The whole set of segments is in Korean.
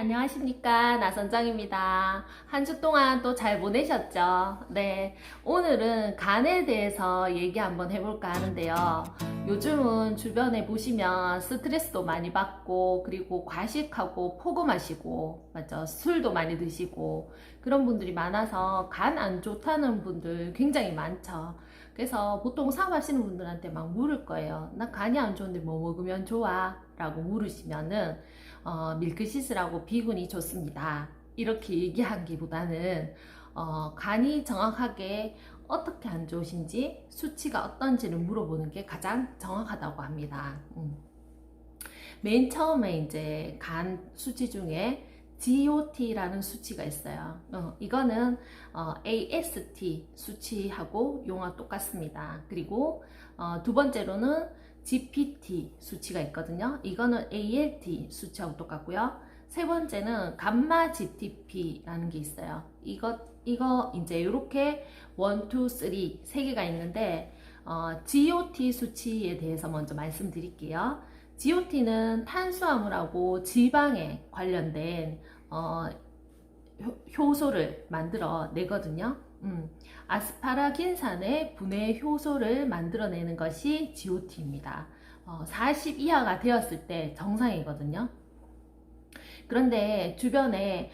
안녕하십니까. 나선정입니다. 한 주 동안 또 잘 보내셨죠? 네. 오늘은 간에 대해서 얘기 한번 해볼까 하는데요. 요즘은 주변에 보시면 스트레스도 많이 받고, 그리고 과식하고 포도 마시고, 맞죠? 술도 많이 드시고, 그런 분들이 많아서 간 안 좋다는 분들 굉장히 많죠. 그래서 보통 사업하시는 분들한테 막 물을 거예요. 나 간이 안 좋은데 뭐 먹으면 좋아? 라고 물으시면은 밀크시스라고 비군이 좋습니다. 이렇게 얘기하기보다는 간이 정확하게 어떻게 안 좋으신지 수치가 어떤지를 물어보는 게 가장 정확하다고 합니다. 맨 처음에 이제 간 수치 중에 GOT라는 수치가 있어요. 이거는 AST 수치하고 용어가 똑같습니다. 그리고 두 번째로는 GPT 수치가 있거든요. 이거는 ALT 수치하고 똑같고요. 세 번째는 감마 GTP라는 게 있어요. 이거 이제 이렇게 1, 2, 3 세 개가 있는데 GOT 수치에 대해서 먼저 말씀드릴게요. GOT는 탄수화물하고 지방에 관련된 효소를 만들어 내거든요. 아스파라긴산의 분해 효소를 만들어내는 것이 GOT입니다. 40 이하가 되었을 때 정상이거든요. 그런데 주변에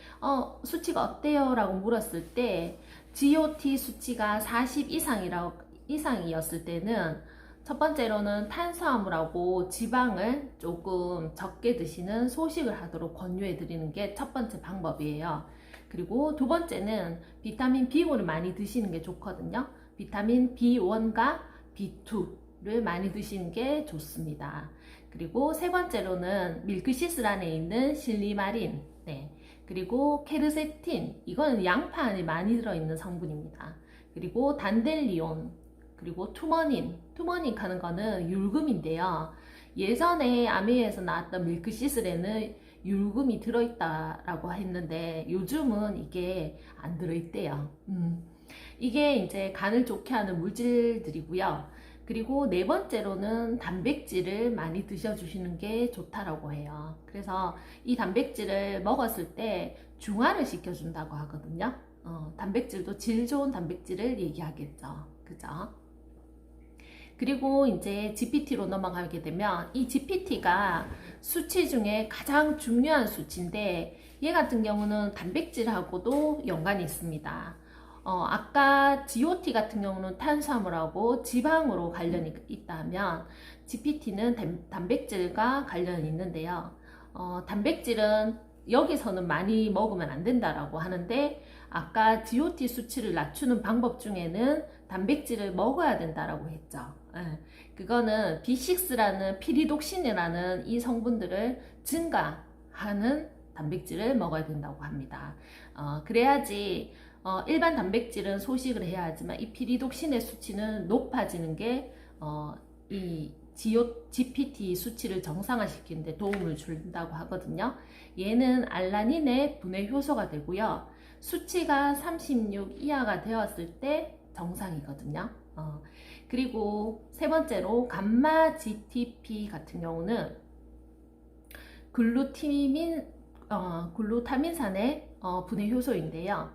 수치가 어때요? 라고 물었을 때 GOT 수치가 40 이상이었을 때는 첫 번째로는 탄수화물하고 지방을 조금 적게 드시는 소식을 하도록 권유해 드리는 게 첫 번째 방법이에요. 그리고 두 번째는 비타민 B5를 많이 드시는 게 좋거든요. 비타민 B1과 B2를 많이 드시는 게 좋습니다. 그리고 세 번째로는 밀크시슬안에 있는 실리마린, 네. 그리고 케르세틴, 이거는 양파 안에 많이 들어있는 성분입니다. 그리고 단델리온, 그리고 투머닌 하는 거는 율금인데요. 예전에 아메에서 나왔던 밀크시슬에는 율금이 들어있다라고 했는데 요즘은 이게 안 들어있대요. 이게 이제 간을 좋게 하는 물질들이고요. 그리고 네 번째로는 단백질을 많이 드셔주시는 게 좋다라고 해요. 그래서 이 단백질을 먹었을 때 중화를 시켜준다고 하거든요. 단백질도 질 좋은 단백질을 얘기하겠죠. 그죠? 그리고 이제 GPT로 넘어가게 되면 이 GPT가 수치 중에 가장 중요한 수치인데 얘 같은 경우는 단백질하고도 연관이 있습니다. 아까 GOT 같은 경우는 탄수화물하고 지방으로 관련이 있다면 GPT는 단백질과 관련이 있는데요. 단백질은 여기서는 많이 먹으면 안 된다라고 하는데 아까 GOT 수치를 낮추는 방법 중에는 단백질을 먹어야 된다라고 했죠. 그거는 B6라는 피리독신이라는 이 성분들을 증가하는 단백질을 먹어야 된다고 합니다. 그래야지 일반 단백질은 소식을 해야 하지만 이 피리독신의 수치는 높아지는 게 이 GPT 수치를 정상화시키는 데 도움을 준다고 하거든요. 얘는 알라닌의 분해 효소가 되고요. 수치가 36 이하가 되었을 때 정상이거든요. 그리고 세 번째로 감마 GTP 같은 경우는 글루타민산의 분해 효소인데요.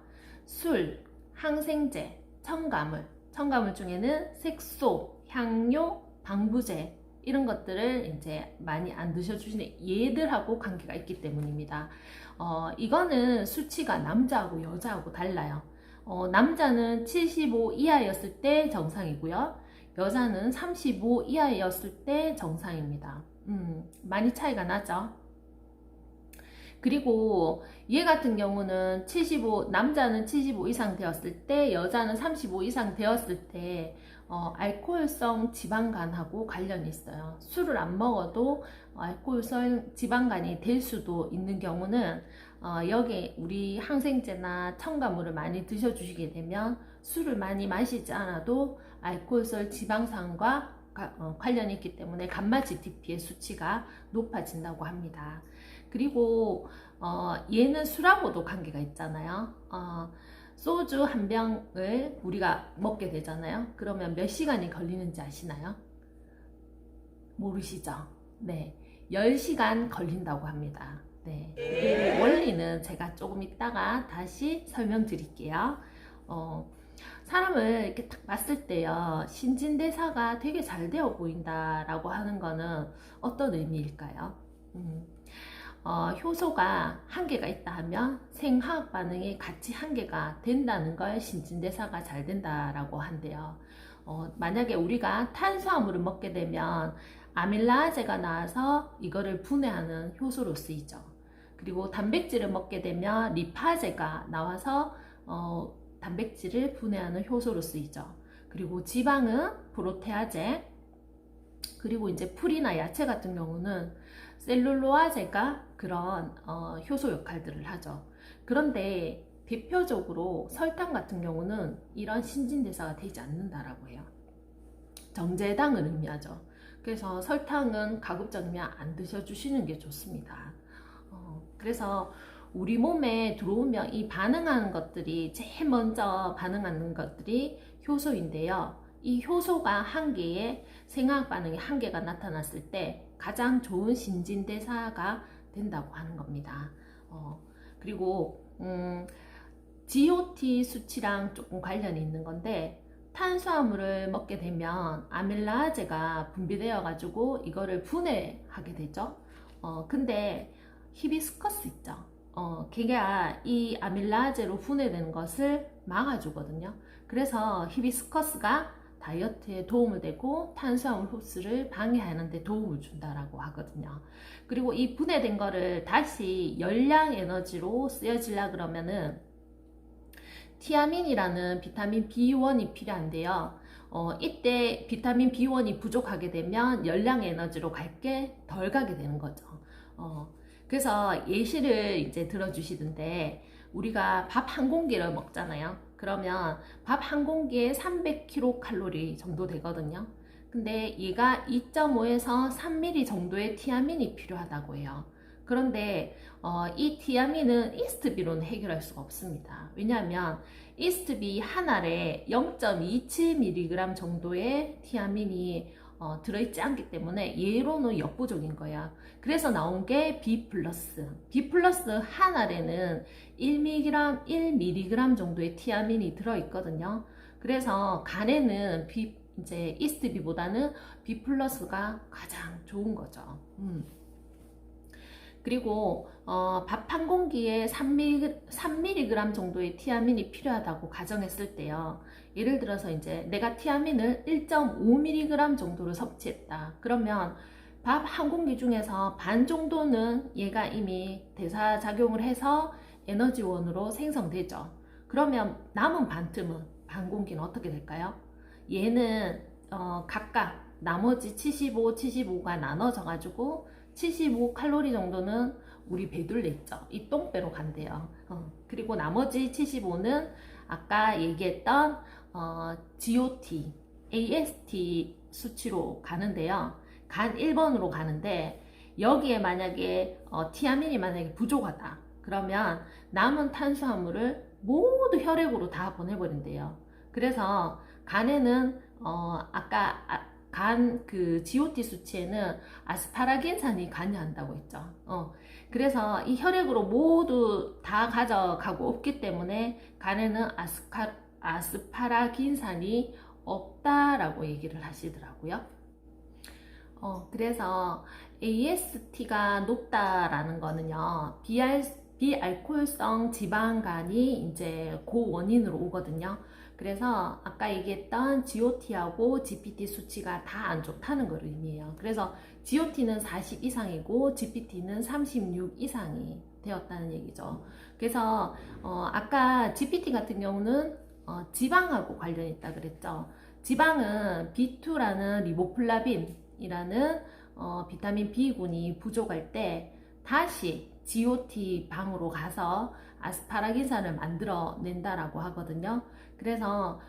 술, 항생제, 첨가물 중에는 색소, 향료, 방부제 이런 것들을 이제 많이 안 드셔주시는 얘들하고 관계가 있기 때문입니다. 이거는 수치가 남자하고 여자하고 달라요. 남자는 75 이하였을 때 정상이고요. 여자는 35 이하였을 때 정상입니다. 많이 차이가 나죠? 그리고 얘 같은 경우는 남자는 75 이상 되었을 때, 여자는 35 이상 되었을 때, 알코올성 지방간하고 관련이 있어요. 술을 안 먹어도 알코올성 지방간이 될 수도 있는 경우는, 여기 우리 항생제나 첨가물을 많이 드셔주시게 되면 술을 많이 마시지 않아도 알코올성 지방산과 관련이 있기 때문에 감마 GTP의 수치가 높아진다고 합니다. 그리고 얘는 술하고도 관계가 있잖아요. 소주 한 병을 우리가 먹게 되잖아요. 그러면 몇 시간이 걸리는지 아시나요? 모르시죠? 네, 10시간 걸린다고 합니다. 네. 그 원리는 제가 조금 이따가 다시 설명드릴게요. 사람을 이렇게 딱 봤을 때요, 신진대사가 되게 잘 되어 보인다라고 하는 거는 어떤 의미일까요? 효소가 한계가 있다 하면 생화학 반응이 같이 한계가 된다는 걸 신진대사가 잘 된다라고 한대요. 만약에 우리가 탄수화물을 먹게 되면 아밀라아제가 나와서 이거를 분해하는 효소로 쓰이죠. 그리고 단백질을 먹게 되면 리파제가 나와서 단백질을 분해하는 효소로 쓰이죠. 그리고 지방은 프로테아제, 그리고 이제 풀이나 야채 같은 경우는 셀룰로아제가 그런 효소 역할들을 하죠. 그런데 대표적으로 설탕 같은 경우는 이런 신진대사가 되지 않는다라고 해요. 정제당을 의미하죠. 그래서 설탕은 가급적이면 안 드셔주시는 게 좋습니다. 그래서 우리 몸에 들어오면 이 반응하는 것들이 제일 먼저 반응하는 것들이 효소인데요. 이 효소가 한계에 생화학 반응의 한계가 나타났을 때 가장 좋은 신진대사가 된다고 하는 겁니다. 그리고 GOT 수치랑 조금 관련이 있는 건데, 탄수화물을 먹게 되면 아밀라아제가 분비되어 가지고 이거를 분해하게 되죠. 근데 히비스커스 있죠. 걔가 이 아밀라아제로 분해되는 것을 막아주거든요. 그래서 히비스커스가 다이어트에 도움을 되고 탄수화물 흡수를 방해하는 데 도움을 준다라고 하거든요. 그리고 이 분해된 거를 다시 열량 에너지로 쓰여지려 그러면은 티아민이라는 비타민 B1이 필요한데요. 이때 비타민 B1이 부족하게 되면 열량 에너지로 갈 게 덜 가게 되는 거죠. 그래서 예시를 이제 들어주시던데, 우리가 밥 한 공기를 먹잖아요. 그러면 밥 한 공기에 300kcal 정도 되거든요. 근데 얘가 2.5에서 3ml 정도의 티아민이 필요하다고 해요. 그런데 이 티아민은 이스트비로는 해결할 수가 없습니다. 왜냐하면 이스트비 한 알에 0.27mg 정도의 티아민이 들어있지 않기 때문에 얘로는 역부족인 거야. 그래서 나온 게 B+. B+ 한 알에는 1mg 정도의 티아민이 들어있거든요. 그래서 간에는 이제 이스트비보다는 B+가 가장 좋은 거죠. 그리고 밥 한 공기에 3mg 정도의 티아민이 필요하다고 가정했을 때요. 예를 들어서 이제 내가 티아민을 1.5mg 정도를 섭취했다. 그러면 밥 한 공기 중에서 반 정도는 얘가 이미 대사작용을 해서 에너지원으로 생성되죠. 그러면 남은 반 공기는 어떻게 될까요? 얘는 각각 나머지 75가 나눠져 가지고 75칼로리 정도는 우리 배둘레 있죠. 이 똥배로 간대요. 그리고 나머지 75는 아까 얘기했던 GOT, AST 수치로 가는데요. 간 1번으로 가는데, 여기에 만약에 티아민이 만약에 부족하다. 그러면 남은 탄수화물을 모두 혈액으로 다 보내버린대요. 그래서 간에는 아까 간 그 GOT 수치에는 아스파라긴산이 관여한다고 했죠. 그래서 이 혈액으로 모두 다 가져가고 없기 때문에 간에는 아스파라긴산이 없다라고 얘기를 하시더라고요. 그래서 AST가 높다라는 거는요, 비알코올성 지방간이 이제 그 원인으로 오거든요. 그래서 아까 얘기했던 GOT하고 GPT 수치가 다 안 좋다는 걸 의미해요. 그래서 GOT는 40 이상이고 GPT는 36 이상이 되었다는 얘기죠. 그래서 아까 GPT 같은 경우는 지방하고 관련이 있다 그랬죠. 지방은 B2라는 리보플라빈이라는 비타민 B군이 부족할 때 다시 GOT 방으로 가서 아스파라긴산을 만들어낸다라고 하거든요. 그래서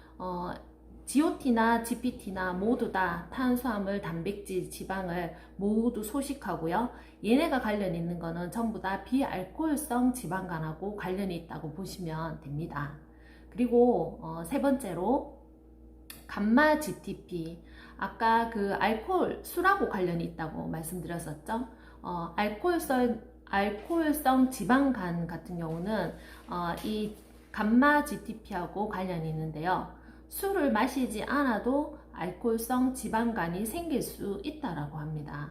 GOT나 GPT나 모두 다 탄수화물, 단백질, 지방을 모두 소식하고요. 얘네가 관련이 있는 거는 전부 다 비알코올성 지방간하고 관련이 있다고 보시면 됩니다. 그리고 세 번째로 감마 GTP, 아까 그 알코올, 술하고 관련이 있다고 말씀드렸었죠. 알코올성 지방간 같은 경우는 이 감마 GTP하고 관련이 있는데요. 술을 마시지 않아도 알코올성 지방간이 생길 수 있다라고 합니다.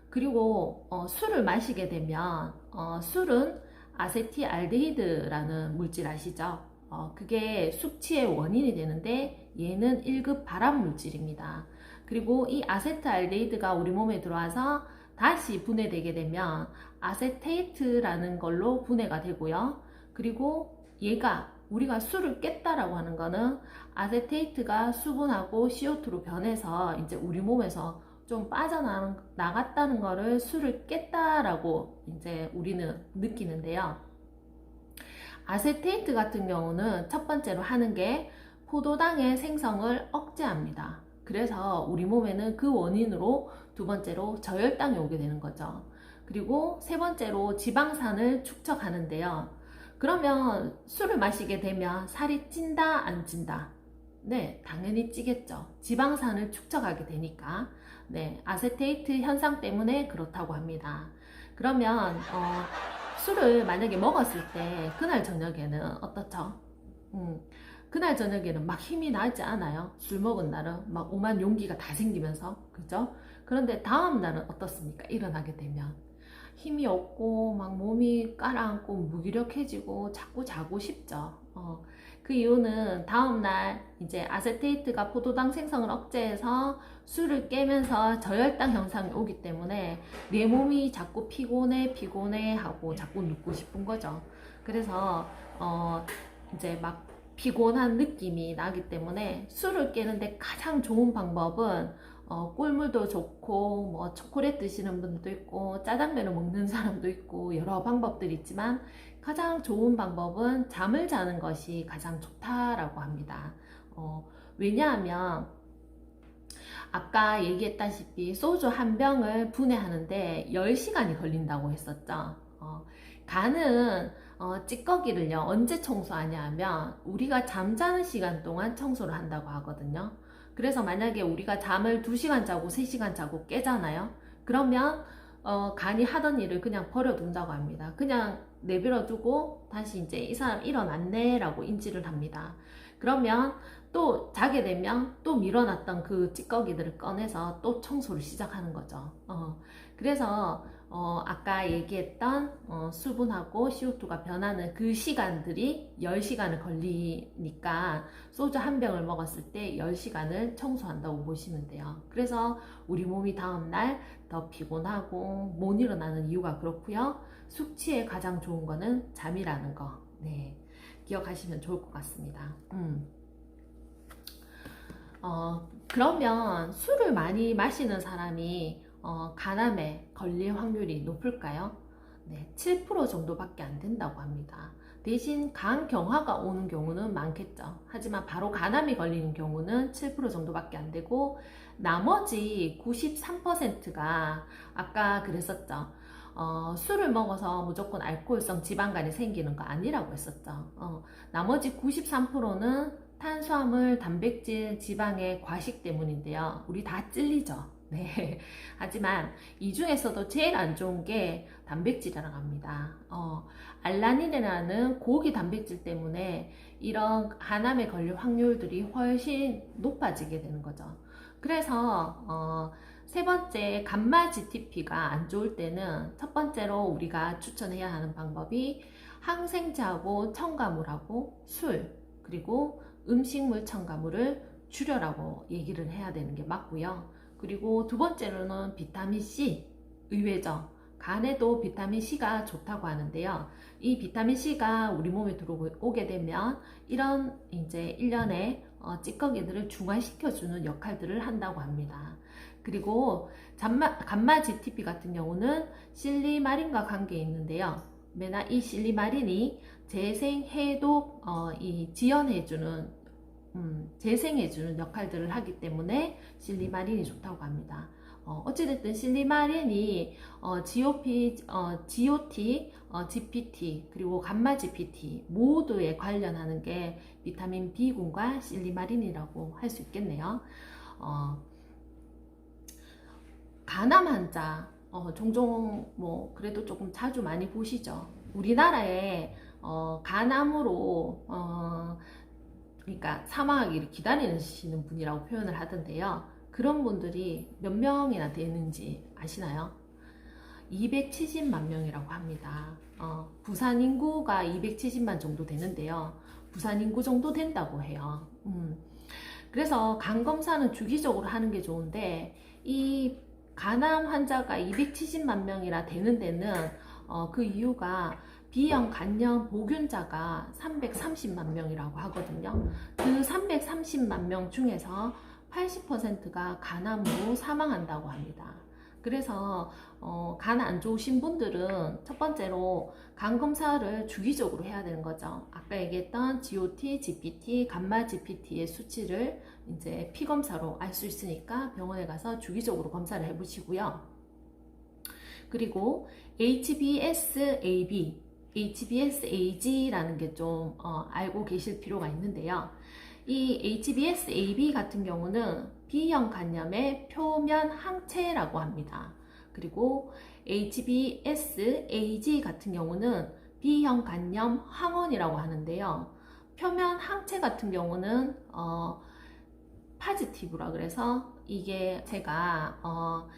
그리고 술을 마시게 되면 술은 아세티알데히드라는 물질 아시죠? 그게 숙취의 원인이 되는데 얘는 1급 발암 물질입니다. 그리고 이 아세트알데히드가 우리 몸에 들어와서 다시 분해되게 되면 아세테이트라는 걸로 분해가 되고요. 그리고 얘가 우리가 술을 깼다라고 하는 거는 아세테이트가 수분하고 CO2로 변해서 이제 우리 몸에서 좀 빠져나갔다는 거를 술을 깼다라고 이제 우리는 느끼는데요. 아세테이트 같은 경우는 첫 번째로 하는 게 포도당의 생성을 억제합니다. 그래서 우리 몸에는 그 원인으로 두 번째로 저혈당이 오게 되는 거죠. 그리고 세 번째로 지방산을 축적하는데요. 그러면 술을 마시게 되면 살이 찐다, 안 찐다? 네, 당연히 찌겠죠. 지방산을 축적하게 되니까. 네, 아세테이트 현상 때문에 그렇다고 합니다. 그러면 술을 만약에 먹었을 때 그날 저녁에는 어떻죠? 그날 저녁에는 막 힘이 나지 않아요? 술 먹은 날은 막 오만 용기가 다 생기면서, 그죠? 그런데 다음 날은 어떻습니까? 일어나게 되면 힘이 없고 막 몸이 가라앉고 무기력해지고 자꾸 자고 싶죠. 그 이유는 다음날 이제 아세테이트가 포도당 생성을 억제해서 술을 깨면서 저혈당 현상이 오기 때문에 내 몸이 자꾸 피곤해 하고 자꾸 눕고 싶은 거죠. 그래서 이제 막 피곤한 느낌이 나기 때문에 술을 깨는데 가장 좋은 방법은 꿀물도 좋고 뭐 초콜릿 드시는 분도 있고 짜장면을 먹는 사람도 있고 여러 방법들이 있지만 가장 좋은 방법은 잠을 자는 것이 가장 좋다라고 합니다. 왜냐하면 아까 얘기했다시피 소주 한 병을 분해하는데 10시간이 걸린다고 했었죠. 간은 찌꺼기를요 언제 청소하냐 하면 우리가 잠자는 시간 동안 청소를 한다고 하거든요. 그래서 만약에 우리가 잠을 2시간 자고 3시간 자고 깨잖아요. 그러면 간이 하던 일을 그냥 버려둔다고 합니다. 그냥 내버려 두고 다시 이제 이 사람 일어났네 라고 인지를 합니다. 그러면 또 자게 되면 또 밀어놨던 그 찌꺼기들을 꺼내서 또 청소를 시작하는 거죠. 그래서 아까 얘기했던 수분하고 CO2가 변하는 그 시간들이 10시간을 걸리니까 소주 한 병을 먹었을 때 10시간을 청소한다고 보시면 돼요. 그래서 우리 몸이 다음날 더 피곤하고 못 일어나는 이유가 그렇고요. 숙취에 가장 좋은 거는 잠이라는 거. 네, 기억하시면 좋을 것 같습니다. 그러면 술을 많이 마시는 사람이 간암에 걸릴 확률이 높을까요? 네, 7% 정도밖에 안 된다고 합니다. 대신 간경화가 오는 경우는 많겠죠. 하지만 바로 간암이 걸리는 경우는 7% 정도밖에 안 되고 나머지 93%가 아까 그랬었죠. 술을 먹어서 무조건 알코올성 지방간이 생기는 거 아니라고 했었죠. 나머지 93%는 탄수화물, 단백질, 지방의 과식 때문인데요. 우리 다 찔리죠. 네. 하지만 이 중에서도 제일 안 좋은 게 단백질이라고 합니다. 알라닌이라는 고기 단백질 때문에 이런 간암에 걸릴 확률들이 훨씬 높아지게 되는 거죠. 그래서 세 번째 감마 GTP가 안 좋을 때는 첫 번째로 우리가 추천해야 하는 방법이 항생제하고 첨가물하고 술 그리고 음식물 첨가물을 줄여라고 얘기를 해야 되는 게 맞고요. 그리고 두 번째로는 비타민C, 의외죠. 간에도 비타민C가 좋다고 하는데요. 이 비타민C가 우리 몸에 들어오게 되면 이런 이제 일련의 찌꺼기들을 중화시켜주는 역할들을 한다고 합니다. 그리고 감마 GTP 같은 경우는 실리마린과 관계 있는데요. 매나 이 실리마린이 재생해독, 재생해주는 역할들을 하기 때문에 실리마린이 좋다고 합니다. 어찌됐든 실리마린이 GOT, GPT 그리고 감마 GPT 모두에 관련하는 게 비타민 B군과 실리마린이라고 할 수 있겠네요. 간암 환자 종종 그래도 조금 자주 많이 보시죠. 우리나라에 간암으로 그러니까 사망하기를 기다리시는 분이라고 표현을 하던데요. 그런 분들이 몇 명이나 되는지 아시나요? 270만 명이라고 합니다. 부산 인구가 270만 정도 되는데요. 부산 인구 정도 된다고 해요. 그래서 간 검사는 주기적으로 하는 게 좋은데, 이 간암 환자가 270만 명이나 되는 데는 그 이유가 B형 간염 보균자가 330만 명이라고 하거든요. 그 330만 명 중에서 80%가 간암으로 사망한다고 합니다. 그래서 간 안 좋으신 분들은 첫 번째로 간 검사를 주기적으로 해야 되는 거죠. 아까 얘기했던 GOT, GPT, 감마 GPT의 수치를 이제 피 검사로 알 수 있으니까 병원에 가서 주기적으로 검사를 해보시고요. 그리고 HBsAg, HBsAg라는 게 좀 알고 계실 필요가 있는데요. 이 HBsAg 같은 경우는 B형 간염의 표면 항체라고 합니다. 그리고 HBsAg 같은 경우는 B형 간염 항원이라고 하는데요. 표면 항체 같은 경우는 파지티브라 그래서 이게 제가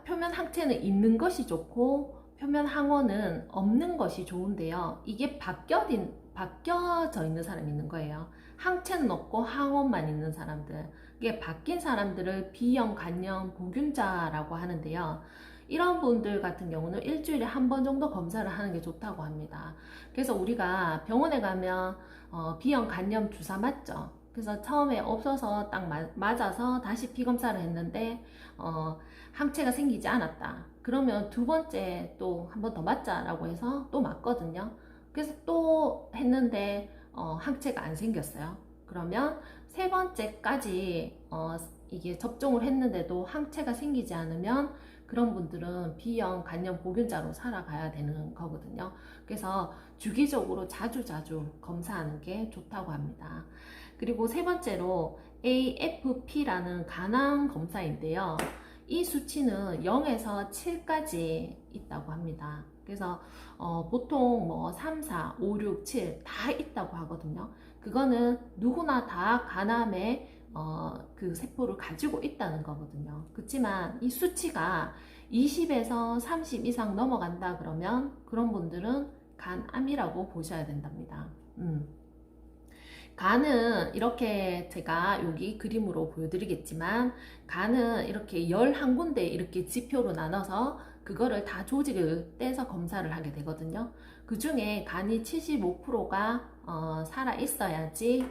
표면 항체는 있는 것이 좋고 표면 항원은 없는 것이 좋은데요. 이게 바뀌어져 있는 사람이 있는 거예요. 항체는 없고 항원만 있는 사람들, 이게 바뀐 사람들을 B형 간염 보균자라고 하는데요. 이런 분들 같은 경우는 일주일에 한 번 정도 검사를 하는 게 좋다고 합니다. 그래서 우리가 병원에 가면 B형 간염 주사 맞죠? 그래서 처음에 없어서 딱 맞아서 다시 피검사를 했는데 항체가 생기지 않았다. 그러면 두 번째 또 한 번 더 맞자라고 해서 또 맞거든요. 그래서 또 했는데 항체가 안 생겼어요. 그러면 세 번째까지 이게 접종을 했는데도 항체가 생기지 않으면 그런 분들은 B형 간염 보균자로 살아가야 되는 거거든요. 그래서 주기적으로 자주 검사하는 게 좋다고 합니다. 그리고 세 번째로 AFP라는 간암 검사인데요. 이 수치는 0에서 7까지 있다고 합니다. 그래서 보통 3, 4, 5, 6, 7 다 있다고 하거든요. 그거는 누구나 다 간암의 그 세포를 가지고 있다는 거거든요. 그렇지만 이 수치가 20에서 30 이상 넘어간다 그러면 그런 분들은 간암이라고 보셔야 된답니다. 간은 이렇게 제가 여기 그림으로 보여드리겠지만 간은 이렇게 11군데 이렇게 지표로 나눠서 그거를 다 조직을 떼서 검사를 하게 되거든요. 그 중에 간이 75%가 살아 있어야지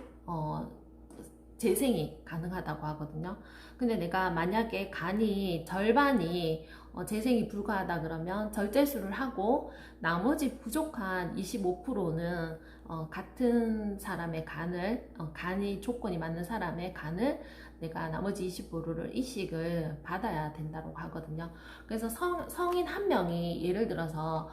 재생이 가능하다고 하거든요. 근데 내가 만약에 간이 절반이 재생이 불가하다 그러면 절제술을 하고 나머지 부족한 25%는 같은 사람의 간을 간이 조건이 맞는 사람의 간을 내가 나머지 25%를 이식을 받아야 된다고 하거든요. 그래서 성인 한 명이 예를 들어서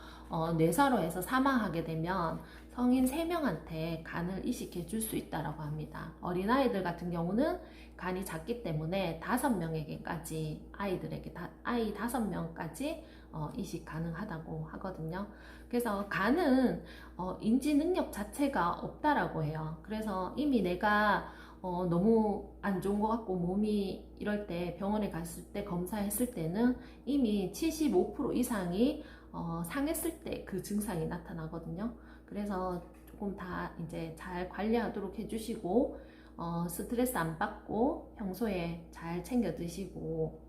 뇌사로 해서 사망하게 되면 성인 3명한테 간을 이식해 줄 수 있다고 합니다. 어린아이들 같은 경우는 간이 작기 때문에 5명에게까지 아이 5명까지 이식 가능하다고 하거든요. 그래서 간은 인지 능력 자체가 없다라고 해요. 그래서 이미 내가 너무 안 좋은 것 같고 몸이 이럴 때 병원에 갔을 때 검사했을 때는 이미 75% 이상이 상했을 때 그 증상이 나타나거든요. 그래서 조금 다 이제 잘 관리하도록 해주시고 스트레스 안 받고 평소에 잘 챙겨 드시고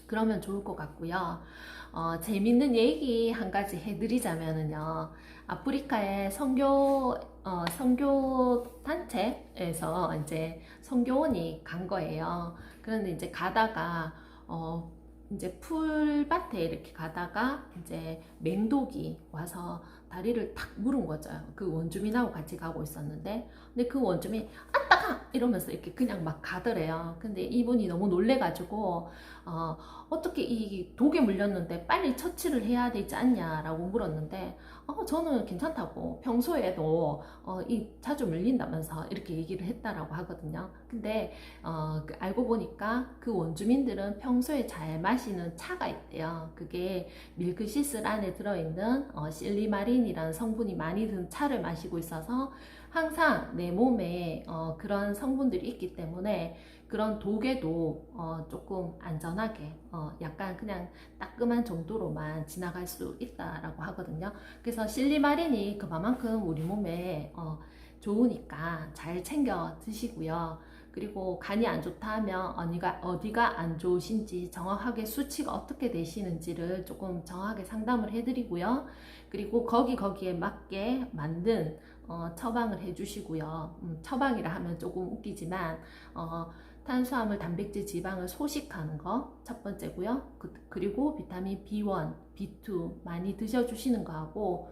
그러면 좋을 것 같고요. 재밌는 얘기 한 가지 해드리자면은요. 아프리카의 선교 단체에서 이제 선교원이 간 거예요. 그런데 이제 가다가 이제 풀밭에 이렇게 가다가 이제 맹독이 와서 다리를 탁 물은 거죠. 그 원주민하고 같이 가고 있었는데, 근데 그 원주민이 아 따가 이러면서 이렇게 그냥 막 가더래요. 근데 이분이 너무 놀래가지고 어떻게 이 독에 물렸는데 빨리 처치를 해야 되지 않냐라고 물었는데 저는 괜찮다고 평소에도 자주 물린다면서 이렇게 얘기를 했다라고 하거든요. 근데 알고 보니까 그 원주민들은 평소에 잘 마시는 차가 있대요. 그게 밀크시슬 안에 들어있는 실리마린이라는 성분이 많이 든 차를 마시고 있어서 항상 내 몸에 그런 성분들이 있기 때문에 그런 독에도 조금 안전하게 약간 그냥 따끔한 정도로만 지나갈 수 있다라고 하거든요. 그래서 실리마린이 그만큼 우리 몸에 좋으니까 잘 챙겨 드시고요. 그리고 간이 안 좋다 하면 어디가 안 좋으신지 정확하게 수치가 어떻게 되시는지를 조금 정확하게 상담을 해드리고요. 그리고 거기에 맞게 만든 처방을 해주시고요. 처방이라 하면 조금 웃기지만 탄수화물, 단백질, 지방을 소식하는 거 첫 번째고요. 그리고 비타민 B1, B2 많이 드셔주시는 거하고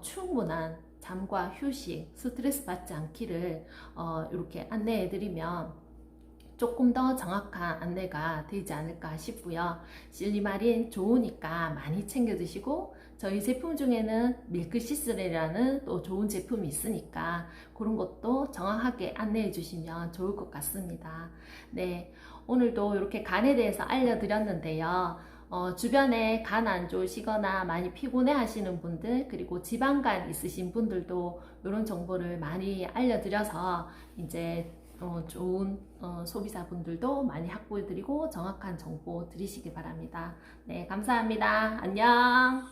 충분한 잠과 휴식, 스트레스 받지 않기를 이렇게 안내해드리면 조금 더 정확한 안내가 되지 않을까 싶고요. 실리마린 좋으니까 많이 챙겨 드시고 저희 제품 중에는 밀크시슬이라는 또 좋은 제품이 있으니까 그런 것도 정확하게 안내해 주시면 좋을 것 같습니다. 네, 오늘도 이렇게 간에 대해서 알려드렸는데요. 주변에 간 안 좋으시거나 많이 피곤해 하시는 분들, 그리고 지방간 있으신 분들도 이런 정보를 많이 알려드려서 이제 좋은 소비자분들도 많이 확보해드리고 정확한 정보 드리시기 바랍니다. 네, 감사합니다. 안녕.